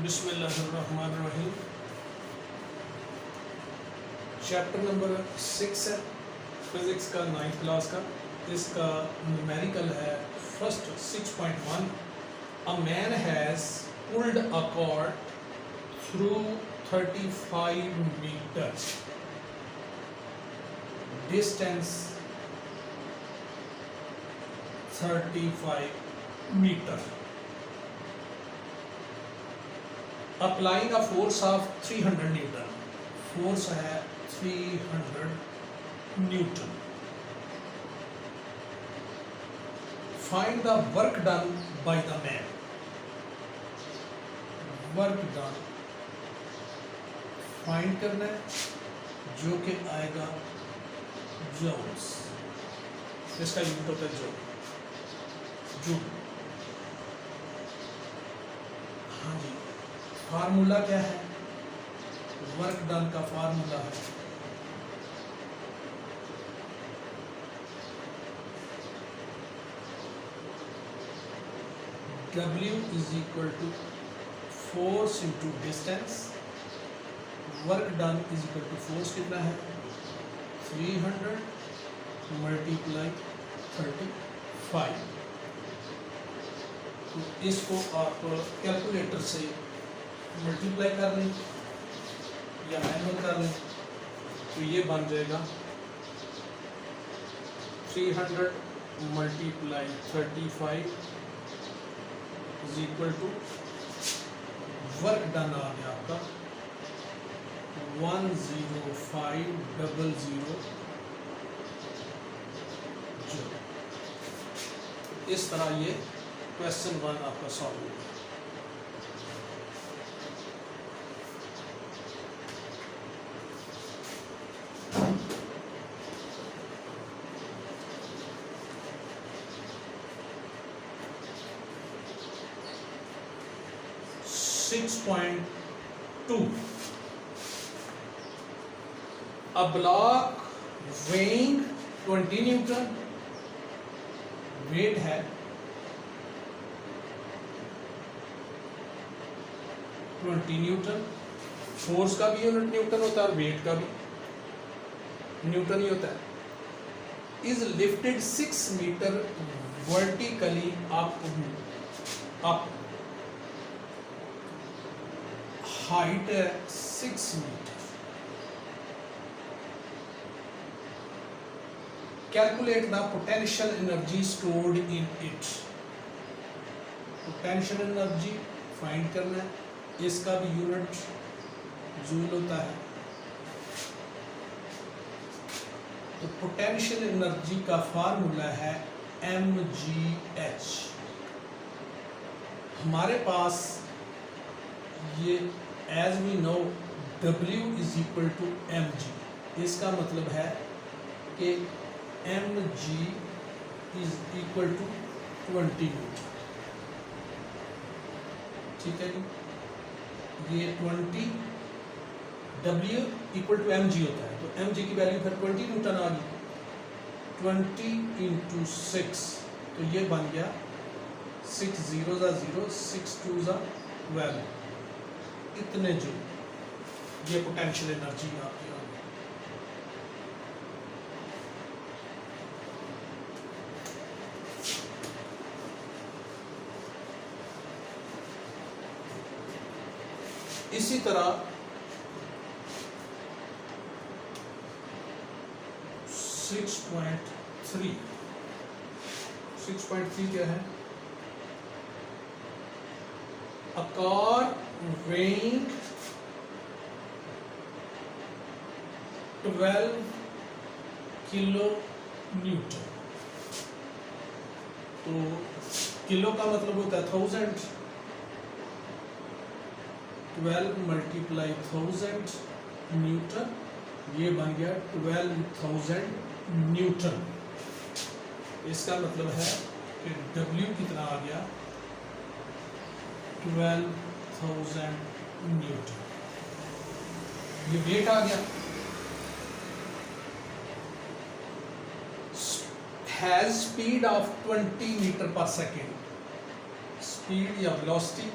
बिस्मिल्लाहिर्रहमानिर्रहीम। Chapter number 6 है physics का 9th क्लास का। इसका न्यूमेरिकल है first 6.1। A man has pulled a cord through 35 metre distance 35 metre applying a force of 300 newton. Force है 300 newton. Find the work done by the man. Work done find करना है जो कि आएगा joules. इसका यूनिट होता है जूल। हाँ जी, फार्मूला क्या है? वर्क डन का फार्मूला है W is equal to force into distance. Work done is equal to force कितना है 300 मल्टीप्लाई 35। तो इसको आप कैलकुलेटर से मल्टीप्लाई कर लें या मैनुअल कर लें तो ये बन जाएगा 300 multiply 35 is equal to work done आ गया आपका 10500 जूल। इस तरह ये क्वेश्चन 1 आपका सॉल्व होगा। (6.2) A block weighing 20 Newton wait है 20 न्यूटन। फोर्स का भी यूनिट न्यूटन होता है और वेट का भी न्यूटन ही होता है। Is lifted 6 metre vertically up height 6 metre. Calculate the potential energy stored in it. Potential energy find करना है, इसका भी यूनिट जूल होता है। तो पोटेंशियल एनर्जी का फार्मूला है mgh। हमारे पास ये as we know W is equal to mg। इसका मतलब है कि mg is equal to 20 newton. ठीक है जी, ये 20 W इक्वल टू mg होता है, तो mg की वैल्यू फिर 20 न्यूटन आ गई। 20 इंटू 6 तो ये बन गया 6 0 0 6 2 12। इतने जो ये पोटेंशियल एनर्जी आपकी आ गई। इसी तरह 6.3 क्या है? A car weighing 12 kilo Newton. तो किलो का मतलब होता है 1000। 12 मल्टीप्लाई 1000 न्यूटन, ये बन गया 12,000 न्यूटन। इसका मतलब है कि W कितना आ गया 12,000 न्यूटन। ये वेट आ गया। Has speed of 20 metre per second. Speed या वेलोसिटी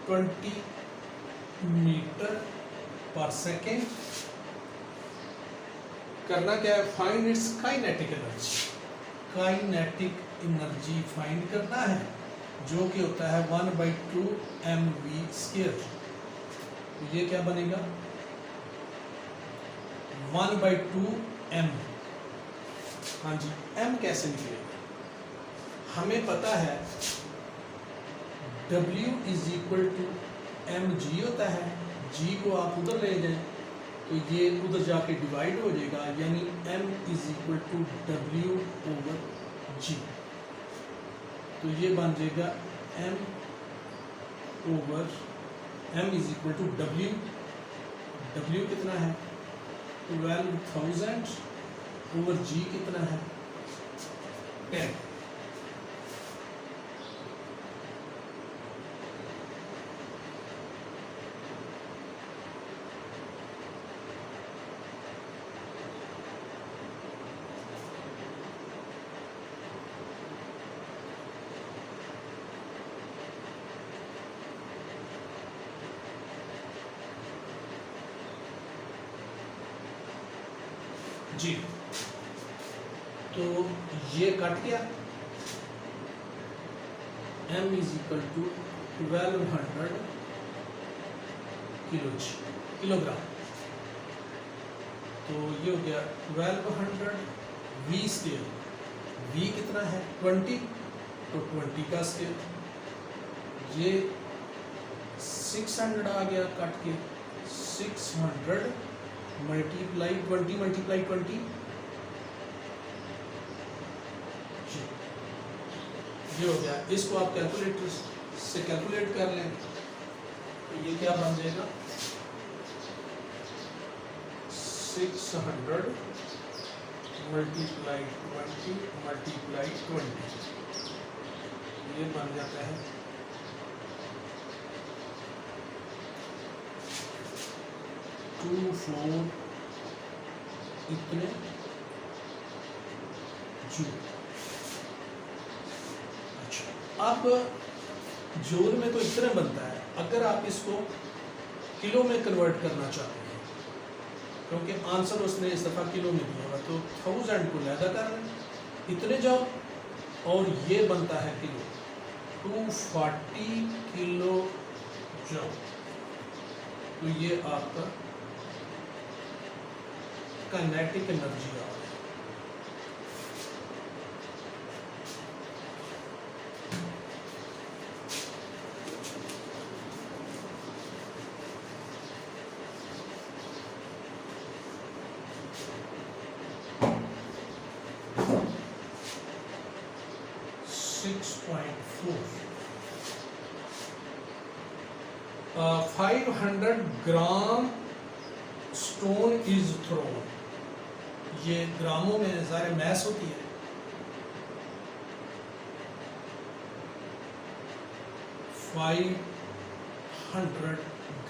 20 मीटर पर सेकेंड। करना क्या है, find its kinetic energy. Kinetic energy find करना है, जो कि होता है 1/2 mv²। तो ये क्या बनेगा, 1/2 m। हाँ जी, m कैसे निकलेगा, हमें पता है W = mg होता है। g को आप उधर ले जाएं तो ये उधर जाके डिवाइड हो जाएगा, यानी m = W/g। तो ये बन जाएगा m = W। W कितना है, 12,000 ओवर g कितना है, 10। जी, तो ये कट गया, m = 1200 किलोग्राम। तो ये हो गया 1200 v²। v कितना है, 20, तो 20 का स्केल। ये 600 आ गया कट के, 600 मल्टीप्लाई 20 ये हो गया। इसको आप कैलकुलेटर से कैलकुलेट कर लें, तो ये क्या बन जाएगा, 600 मल्टीप्लाई 20 ये बन जाता है 24 इतने जूल। अच्छा, अब जूल में तो इतना बनता है, अगर आप इसको किलो में कन्वर्ट करना चाहते हैं, क्योंकि आंसर उसने इस दफ़ा किलो में दिया हुआ, तो 1000 को ज़्यादा कर लें, इतने जाओ, और ये बनता है किलो, 240 किलो जाओ। तो ये आपका काइनेटिक एनर्जी आ रहा है। Uh, 500 gram stone is throne. ये ग्रामों में ज़ाहिर मैस होती है। 500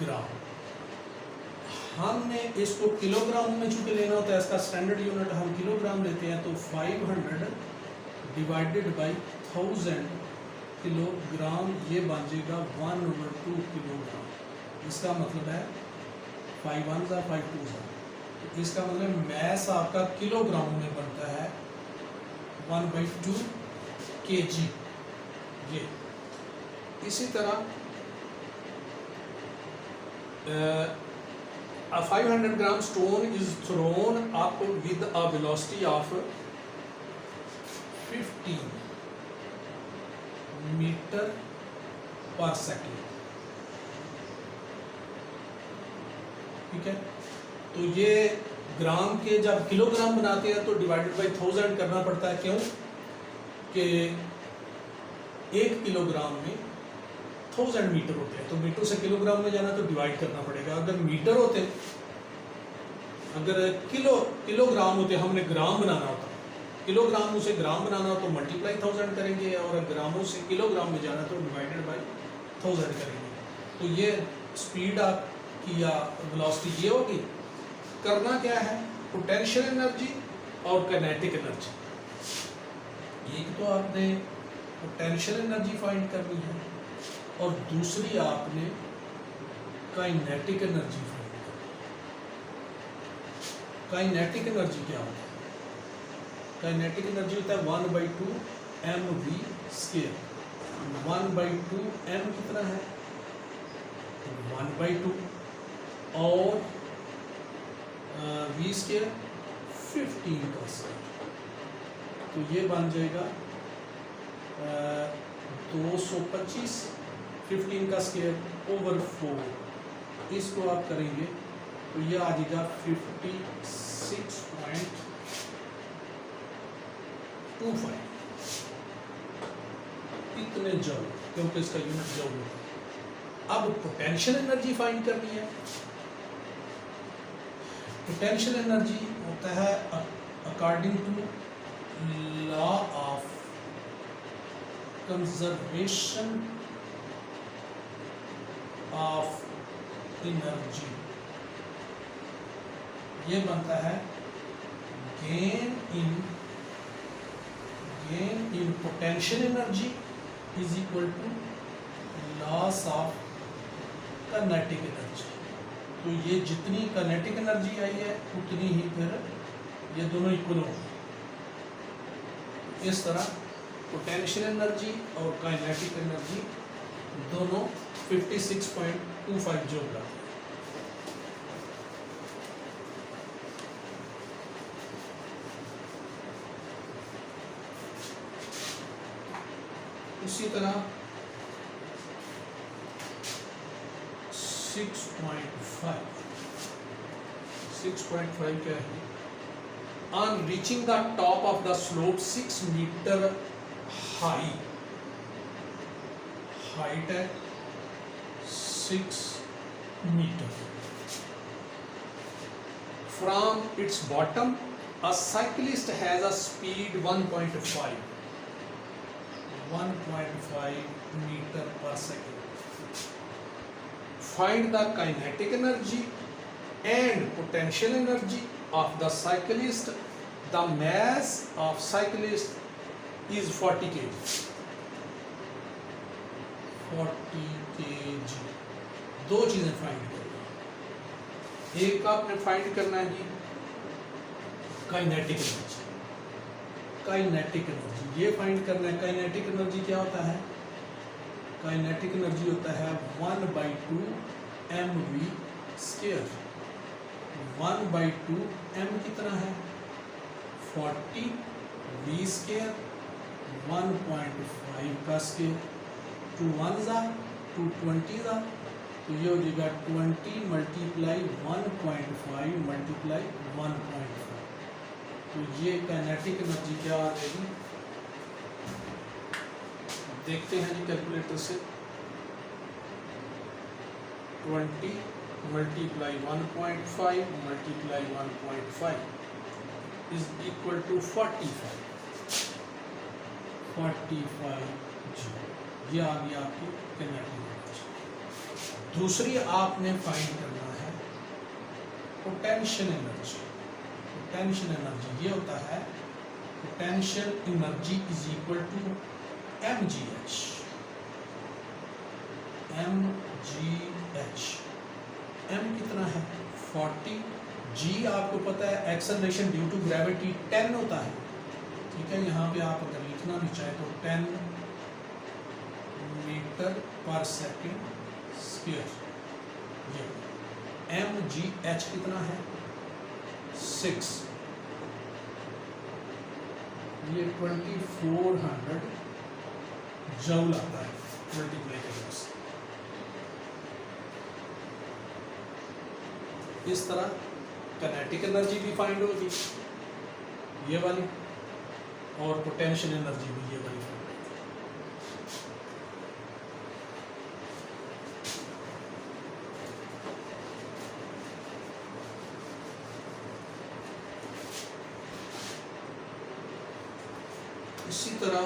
ग्राम, हमने इसको किलोग्राम में चूंकि लेना होता है, इसका स्टैंडर्ड यूनिट हम किलोग्राम लेते हैं, तो 500 डिवाइडेड बाई 1000 किलोग्राम, ये बन जाएगा 1/2 किलोग्राम। इसका मतलब है 5 1 5 2, तो इसका मतलब मैस आपका किलोग्राम में बनता है 1/2 kg। ये इसी तरह 500 gram stone is thrown up with a velocity of 15 metre per second. ठीक है, तो ये ग्राम के जब किलोग्राम बनाते हैं तो डिवाइडेड बाई 1000 करना पड़ता है। क्यों कि 1 किलोग्राम में 1000 मीटर होते हैं, तो मीटर से किलोग्राम में जाना तो डिवाइड करना पड़ेगा। अगर मीटर होते, अगर किलोग्राम होते, हमने ग्राम बनाना होता, किलोग्राम से ग्राम बनाना हो तो मल्टीप्लाई 1000 करेंगे, और ग्रामों से किलोग्राम में जाना तो डिवाइडेड बाई 1000 करेंगे। तो ये स्पीड आपकी या वेलोसिटी ये होगी। करना क्या है, पोटेंशियल एनर्जी और काइनेटिक एनर्जी। एक तो आपने पोटेंशियल एनर्जी फाइंड करनी है और दूसरी आपने काइनेटिक एनर्जी फाइंड करनी। काइनेटिक एनर्जी क्या होता है? काइनेटिक एनर्जी होता है 1/2 mv स्क्वायर। 1/2 m कितना है? 1/2 और v स्क्वायर 15 का स्क्वायर, तो ये बन जाएगा 225 15 का स्क्वायर ओवर 4। इसको आप करेंगे तो ये आ जाएगा 56.25 इतने जूल, क्योंकि इसका यूनिट जूल होता है। अब पोटेंशियल एनर्जी फाइंड करनी है। पोटेंशियल एनर्जी होता है according to law of conservation of energy, ये बनता है gain in potential energy is equal to loss of kinetic energy. तो ये जितनी काइनेटिक एनर्जी आई है उतनी ही फिर ये दोनों इक्वल होंगे। इस तरह पोटेंशियल एनर्जी और काइनेटिक एनर्जी दोनों 56.25 जूल आती है। इसी तरह 6.5 क्या है? On reaching the top of the slope 6 meter high, height है 6 meter. From its bottom, a cyclist has a speed 1.5 meter per second. Find the kinetic energy and potential energy of the cyclist. The mass of cyclist is 40 kg. 40 kg. दो चीजें find करनी है। एक आपने find करना है जी kinetic energy. Kinetic energy ये find करना है। काइनेटिक एनर्जी क्या होता है? काइनेटिक एनर्जी होता है 1/2 mv स्क्वायर। 1/2 m कितना है? 40 v स्क्वायर 1.5 का square. 2 1s are 2 20s are, तो ये हो जाएगा 20 मल्टीप्लाई 1.5 मल्टीप्लाई 1.5। तो ये काइनेटिक एनर्जी क्या आ जाएगी? देखते हैं जी कैलकुलेटर से। 20 multiply 1.5 multiply 1.5 is equal to 45 joule. ये आ गया आपकी काइनेटिक एनर्जी। दूसरी आपने फाइंड करना है पोटेंशियल एनर्जी। पोटेंशियल एनर्जी ये होता है potential energy is equal to mgh। m कितना है? 40। g आपको पता है एक्सेलरेशन ड्यू टू ग्रेविटी 10 होता है, ठीक है। यहाँ पे आप अगर लिखना भी चाहे तो 10 मीटर पर सेकेंड स्क्वायर। ये mgh कितना है? 6। ये 2400 जूल आता है मल्टीप्लाई करने से। इस तरह काइनेटिक एनर्जी भी फाइंड होगी ये वाली, और पोटेंशियल एनर्जी भी ये वाली फाइंड होगी। इसी तरह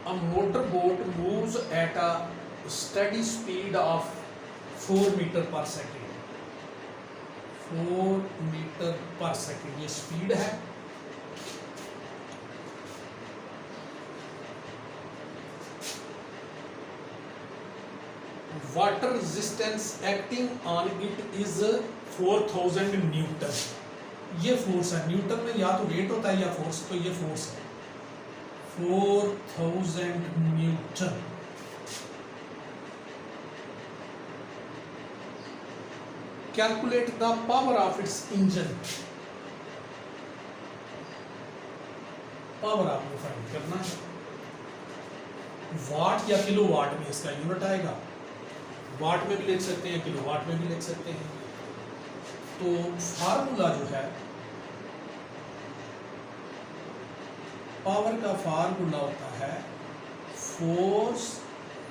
a motorboat moves at a steady speed of 4 meter per second. 4 metre per second ये स्पीड है। Water resistance acting on it is 4000 Newton. ये फोर्स है, न्यूटन में या तो वेट होता है या फोर्स, तो ये फोर्स है 4000 Newton. Calculate the power of its engine. Power आपको फाइंड करना है, वाट या किलो वाट में इसका यूनिट आएगा। वाट में भी लिख सकते हैं, किलो वाट में भी लिख सकते हैं। तो फार्मूला जो है, पावर का फार्मूला होता है फोर्स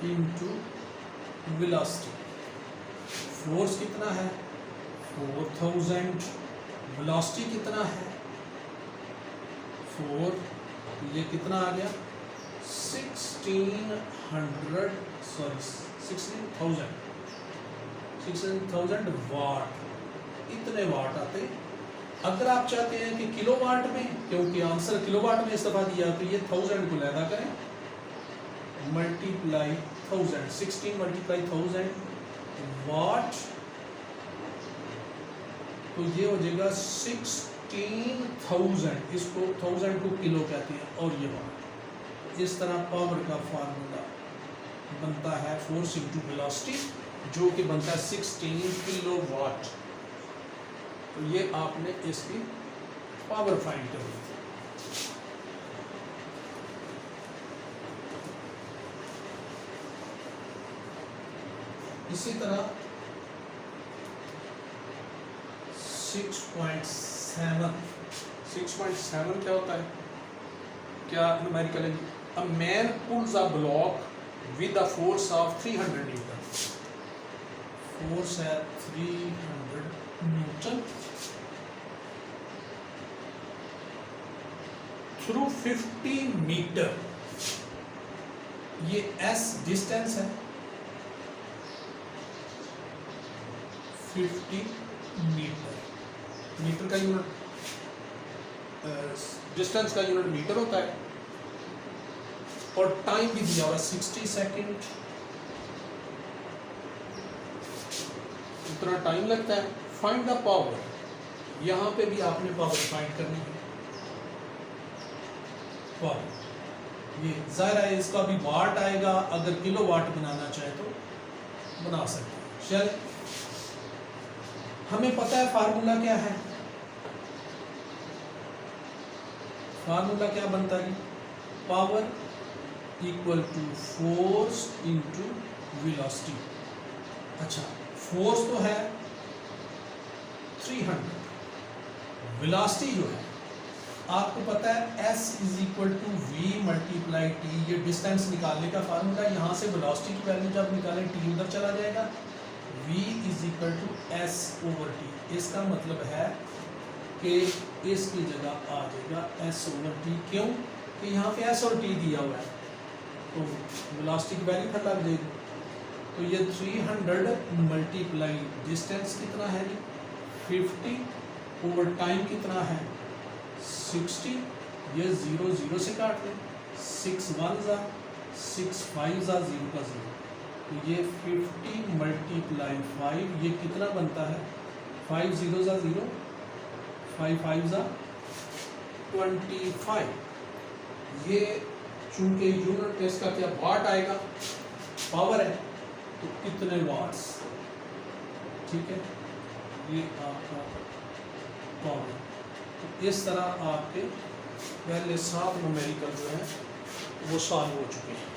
इंटू वेलोसिटी। फोर्स कितना है 4000, वेलोसिटी कितना है 4, ये कितना आ गया 16,000 वाट। इतने वाट आते। अगर आप चाहते हैं कि किलो वाट में, क्योंकि आंसर किलो वाट में इस दफा दिया, तो ये 1000 को लैदा करें, मल्टीप्लाई 1000, 16 मल्टीप्लाई 1000 वाट, तो ये हो जाएगा 16,000। इसको 1000 को किलो कहते हैं और ये वाट। इस तरह पावर का फार्मूला बनता है फोर्स इंटू वेलोसिटी, जो कि बनता है 16 किलो वाट। तो ये आपने इसकी पावर फाइंड करनी है। इसी तरह 6.7 क्या होता है, क्या न्यूमेरिकल है? A man pulls a block with a force of 300 Newton. Force है 300 Newton through 50 मीटर। ये S डिस्टेंस है, 50 मीटर। मीटर का यूनिट, डिस्टेंस का यूनिट मीटर होता है, और टाइम भी दिया हुआ 60 सेकेंड। इतना टाइम लगता है। फाइंड द पावर, यहां पे भी आपने पावर फाइंड करनी है। पावर ये जाहिर है इसका भी वाट आएगा, अगर किलो वाट बनाना चाहे तो बना सकते हैं। चल, हमें पता है फार्मूला क्या है। फार्मूला क्या बनता है, power equal to force into velocity. अच्छा, फोर्स तो है 300, वेलोसिटी जो है आपको पता है S is equal to V multiply T। ये डिस्टेंस निकालने का फार्मूला। यहाँ से वेलोसिटी की वैल्यू जब निकालें T उधर चला जाएगा, V is equal to S over T। इसका मतलब है कि इसकी जगह आ जाएगा S ओवर T। क्यों कि यहाँ पे S और T दिया हुआ है, तो वेलोसिटी की वैल्यू फिर लग जाएगी। तो ये 300 मल्टीप्लाई डिस्टेंस कितना है 50 ओवर टाइम कितना है 60। ये 0 0 से काट लें, 6 1 जा 6 5 जा 0 का 0। तो ये 50 मल्टीप्लाई 5, ये कितना बनता है 5 0 जा 0, 5 5 जा 25। ये चूंकि यूनिट इसका क्या वाट आएगा, पावर है, तो कितने वाट्स। ठीक है, ये आपका पावर। तो इस तरह आपके पहले 7 न्यूमेरिकल जो है वो सॉल्व हो चुके हैं।